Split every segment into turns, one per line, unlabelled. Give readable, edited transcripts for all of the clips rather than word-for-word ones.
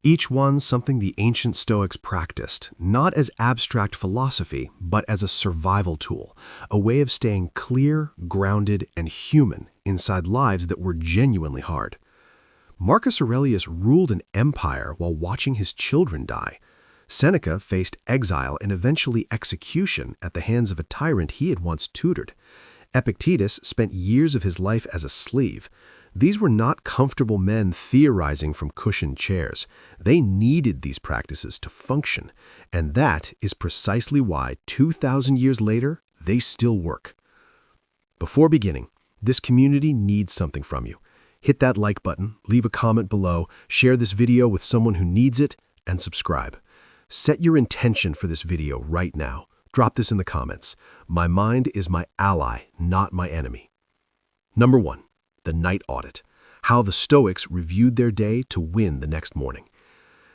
Each one something the ancient Stoics practiced, not as abstract philosophy, but as a survival tool, a way of staying clear, grounded, and human inside lives that were genuinely hard. Marcus Aurelius ruled an empire while watching his children die. Seneca faced exile and eventually execution at the hands of a tyrant he had once tutored. Epictetus spent years of his life as a slave. These were not comfortable men theorizing from cushioned chairs. They needed these practices to function, and that is precisely why 2,000 years later, they still work. Before beginning, this community needs something from you. Hit that like button, leave a comment below, share this video with someone who needs it, and subscribe. Set your intention for this video right now. Drop this in the comments. My mind is my ally, not my enemy. Number 1. The night audit. How the Stoics reviewed their day to win the next morning.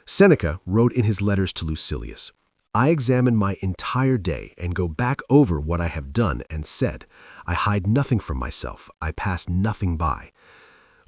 Seneca wrote in his letters to Lucilius, "I examine my entire day and go back over what I have done and said. I hide nothing from myself. I pass nothing by."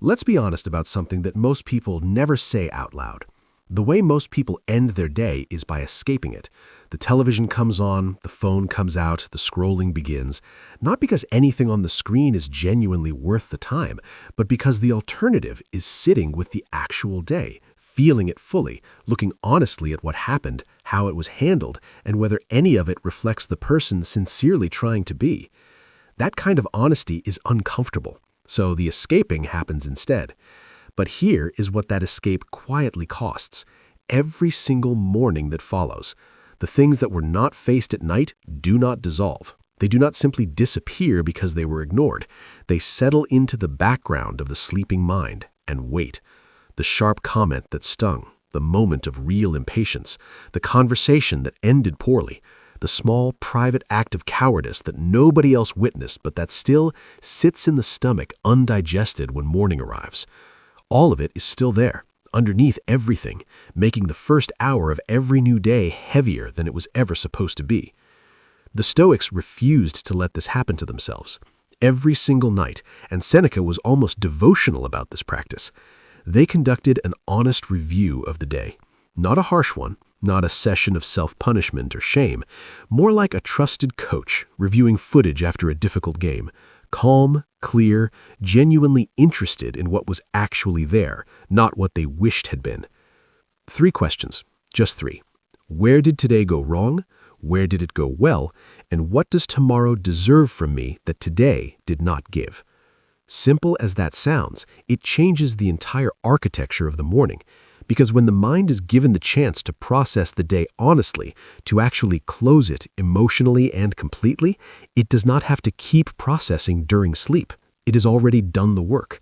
Let's be honest about something that most people never say out loud. The way most people end their day is by escaping it. The television comes on, the phone comes out, the scrolling begins, not because anything on the screen is genuinely worth the time, but because the alternative is sitting with the actual day, feeling it fully, looking honestly at what happened, how it was handled, and whether any of it reflects the person sincerely trying to be. That kind of honesty is uncomfortable, so the escaping happens instead. But here is what that escape quietly costs. Every single morning that follows. The things that were not faced at night do not dissolve. They do not simply disappear because they were ignored. They settle into the background of the sleeping mind and wait. The sharp comment that stung, the moment of real impatience, the conversation that ended poorly, the small private act of cowardice that nobody else witnessed but that still sits in the stomach undigested when morning arrives. All of it is still there, underneath everything, making the first hour of every new day heavier than it was ever supposed to be. The Stoics refused to let this happen to themselves. Every single night, and Seneca was almost devotional about this practice, they conducted an honest review of the day. Not a harsh one, not a session of self-punishment or shame, more like a trusted coach reviewing footage after a difficult game. Calm, clear, genuinely interested in what was actually there, not what they wished had been. 3 questions, just 3. Where did today go wrong? Where did it go well? And what does tomorrow deserve from me that today did not give? Simple as that sounds, it changes the entire architecture of the morning. Because when the mind is given the chance to process the day honestly, to actually close it emotionally and completely, it does not have to keep processing during sleep. It has already done the work.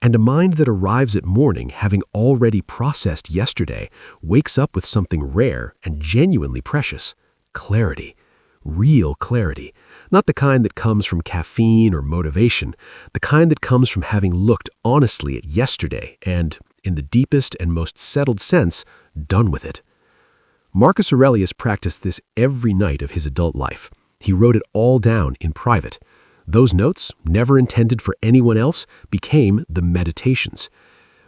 And a mind that arrives at morning having already processed yesterday wakes up with something rare and genuinely precious. Clarity. Real clarity. Not the kind that comes from caffeine or motivation, the kind that comes from having looked honestly at yesterday and, in the deepest and most settled sense, done with it. Marcus Aurelius practiced this every night of his adult life. He wrote it all down in private. Those notes, never intended for anyone else, became the meditations.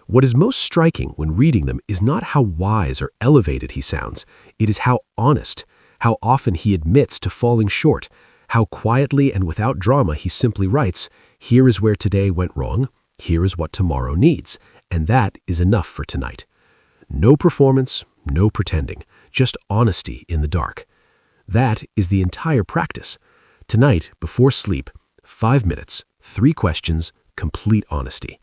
What is most striking when reading them is not how wise or elevated he sounds. It is how honest, how often he admits to falling short, how quietly and without drama he simply writes, "Here is where today went wrong, here is what tomorrow needs, and that is enough for tonight." No performance, no pretending, just honesty in the dark. That is the entire practice. Tonight, before sleep, 5 minutes, 3 questions, complete honesty.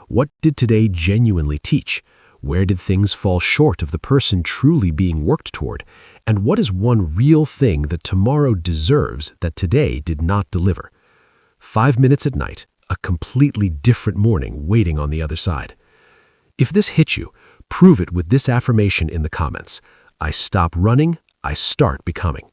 What did today genuinely teach? Where did things fall short of the person truly being worked toward? And what is one real thing that tomorrow deserves that today did not deliver? 5 minutes at night, a completely different morning waiting on the other side. If this hit you, prove it with this affirmation in the comments. I stop running, I start becoming.